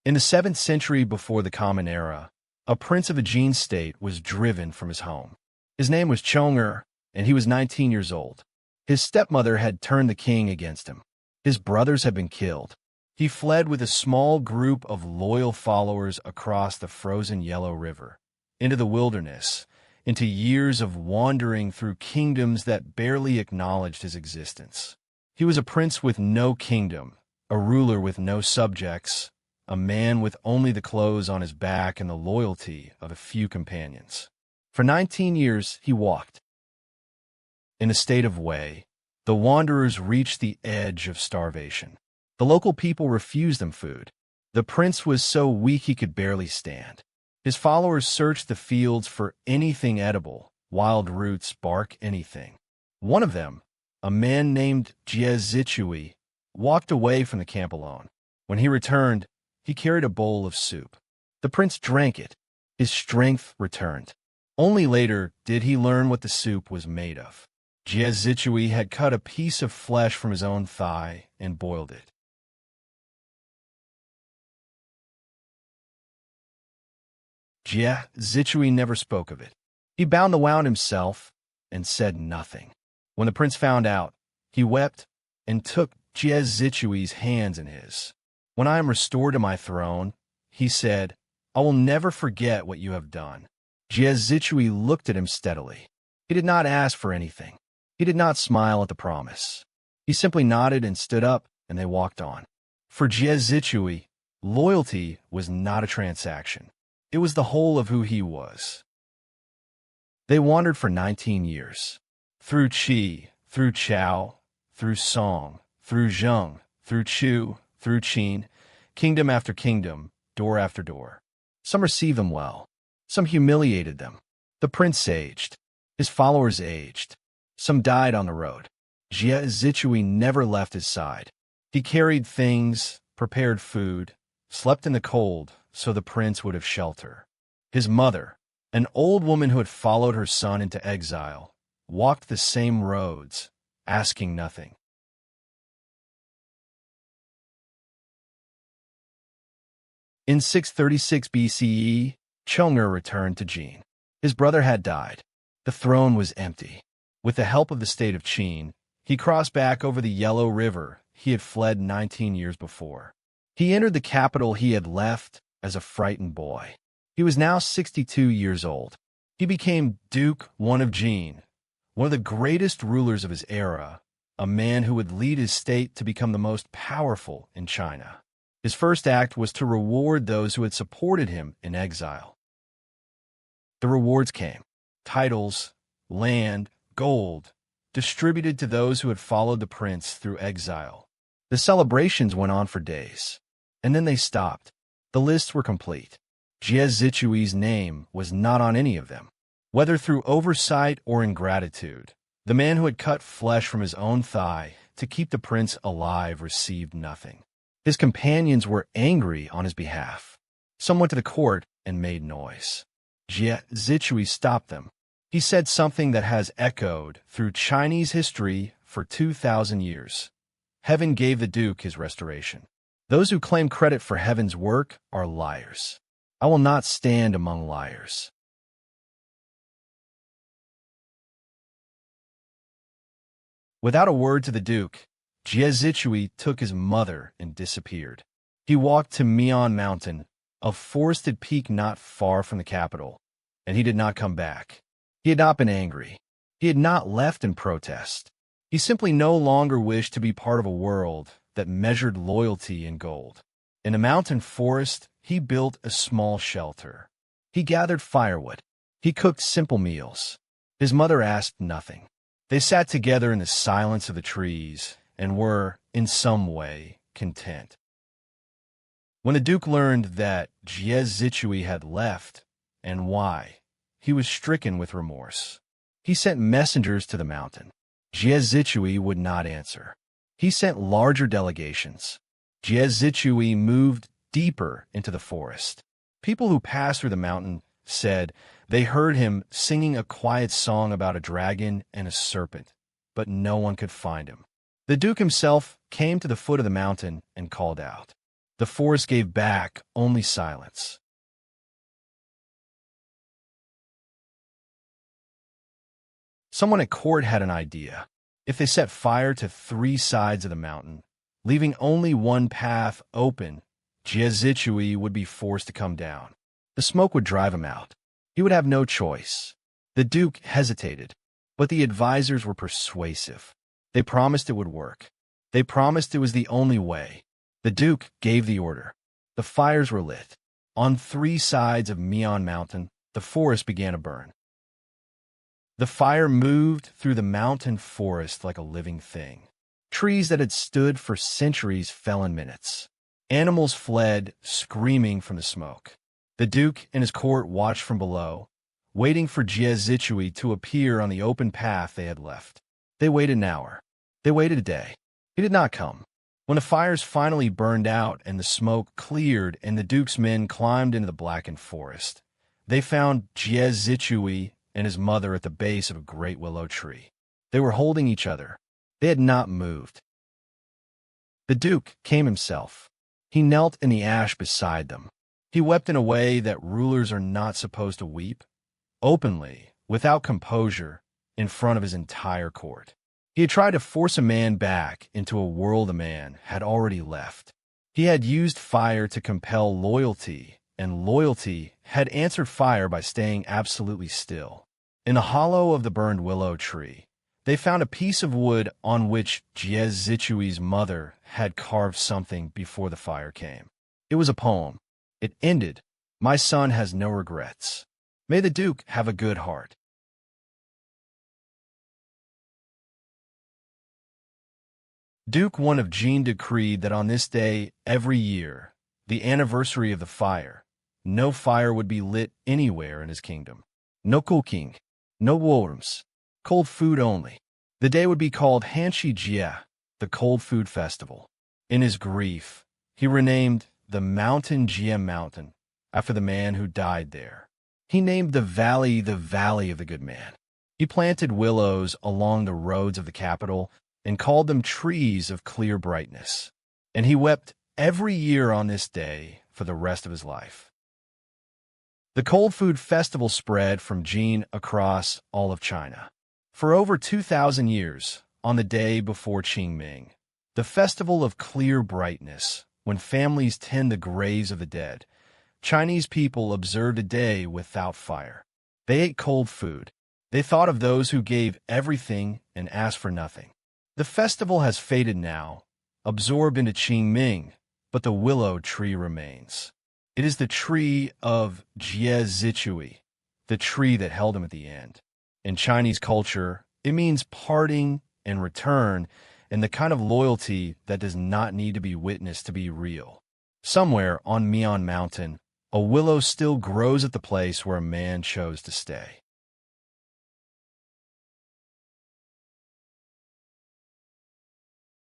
In the 7th century before the Common Era, a prince of a Jin state was driven from his home. His name was Chong'er, and he was 19 years old. His stepmother had turned the king against him. His brothers had been killed. He fled with a small group of loyal followers across the frozen Yellow River, into the wilderness, into years of wandering through kingdoms that barely acknowledged his existence. He was a prince with no kingdom, a ruler with no subjects, a man with only the clothes on his back and the loyalty of a few companions. For 19 years he walked. In a state of way, the wanderers reached the edge of starvation. The local people refused them food. The prince was so weak he could barely stand. His followers searched the fields for anything edible, wild roots, bark, anything. One of them, a man named Jie Zitui, walked away from the camp alone. When he returned, he carried a bowl of soup. The prince drank it. His strength returned. Only later did he learn what the soup was made of. Jie Zitui had cut a piece of flesh from his own thigh and boiled it. Jie Zitui never spoke of it. He bound the wound himself and said nothing. When the prince found out, he wept and took Jie Zitui's hands in his. "When I am restored to my throne," he said, "I will never forget what you have done." Jie Zitui looked at him steadily. He did not ask for anything. He did not smile at the promise. He simply nodded and stood up, and they walked on. For Jie Zitui, loyalty was not a transaction. It was the whole of who he was. They wandered for 19 years. Through Qi, through Chao, through Song, through Zheng, through Chu, through Qin, kingdom after kingdom, door after door. Some received them well. Some humiliated them. The prince aged. His followers aged. Some died on the road. Jie Zitui never left his side. He carried things, prepared food, slept in the cold so the prince would have shelter. His mother, an old woman who had followed her son into exile, walked the same roads, asking nothing. In 636 BCE, Chong'er returned to Jin. His brother had died. The throne was empty. With the help of the state of Qin, he crossed back over the Yellow River he had fled 19 years before. He entered the capital he had left as a frightened boy. He was now 62 years old. He became Duke I of Jin, one of the greatest rulers of his era, a man who would lead his state to become the most powerful in China. His first act was to reward those who had supported him in exile. The rewards came: titles, land, gold, distributed to those who had followed the prince through exile. The celebrations went on for days, and then they stopped. The lists were complete. Jie Zitui's name was not on any of them. Whether through oversight or ingratitude, the man who had cut flesh from his own thigh to keep the prince alive received nothing. His companions were angry on his behalf. Some went to the court and made noise. Jie Zitui stopped them. He said something that has echoed through Chinese history for 2,000 years. Heaven gave the duke his restoration. Those who claim credit for heaven's work are liars. I will not stand among liars. Without a word to the duke, Jie Zitui took his mother and disappeared. He walked to Mian Mountain, a forested peak not far from the capital, and he did not come back. He had not been angry. He had not left in protest. He simply no longer wished to be part of a world that measured loyalty in gold. In a mountain forest, he built a small shelter. He gathered firewood. He cooked simple meals. His mother asked nothing. They sat together in the silence of the trees and were, in some way, content. When the duke learned that Jie Zitui had left, and why, he was stricken with remorse. He sent messengers to the mountain. Jie Zitui would not answer. He sent larger delegations. Jie Zitui moved deeper into the forest. People who passed through the mountain said they heard him singing a quiet song about a dragon and a serpent, but no one could find him. The duke himself came to the foot of the mountain and called out. The forest gave back only silence. Someone at court had an idea. If they set fire to 3 sides of the mountain, leaving only one path open, Jie Zitui would be forced to come down. The smoke would drive him out. He would have no choice. The Duke hesitated, but the advisors were persuasive. They promised it would work. They promised it was the only way. The Duke gave the order. The fires were lit. On 3 sides of Mian Mountain, the forest began to burn. The fire moved through the mountain forest like a living thing. Trees that had stood for centuries fell in minutes. Animals fled, screaming from the smoke. The Duke and his court watched from below, waiting for Jie Zitui to appear on the open path they had left. They waited an hour. They waited a day. He did not come. When the fires finally burned out and the smoke cleared and the Duke's men climbed into the blackened forest, they found Jie Zitui and his mother at the base of a great willow tree. They were holding each other. They had not moved. The Duke came himself. He knelt in the ash beside them. He wept in a way that rulers are not supposed to weep, openly, without composure, in front of his entire court. He had tried to force a man back into a world a man had already left. He had used fire to compel loyalty, and loyalty had answered fire by staying absolutely still. In the hollow of the burned willow tree, they found a piece of wood on which Jie Zitui's mother had carved something before the fire came. It was a poem. It ended, "My son has no regrets. May the Duke have a good heart." Duke I of Jin decreed that on this day every year, the anniversary of the fire, no fire would be lit anywhere in his kingdom. No cooking, no warms, cold food only. The day would be called Hanshi Jie, the Cold Food Festival. In his grief, he renamed the mountain Jie Mountain after the man who died there. He named the valley of the good man. He planted willows along the roads of the capital and called them trees of clear brightness. And he wept every year on this day for the rest of his life. The Cold Food Festival spread from Jin across all of China. For over 2,000 years, on the day before Qingming, the festival of clear brightness, when families tend the graves of the dead, Chinese people observed a day without fire. They ate cold food. They thought of those who gave everything and asked for nothing. The festival has faded now, absorbed into Qingming, but the willow tree remains. It is the tree of Jie Zitui, the tree that held him at the end. In Chinese culture, it means parting and return, and the kind of loyalty that does not need to be witnessed to be real. Somewhere on Mian Mountain, a willow still grows at the place where a man chose to stay.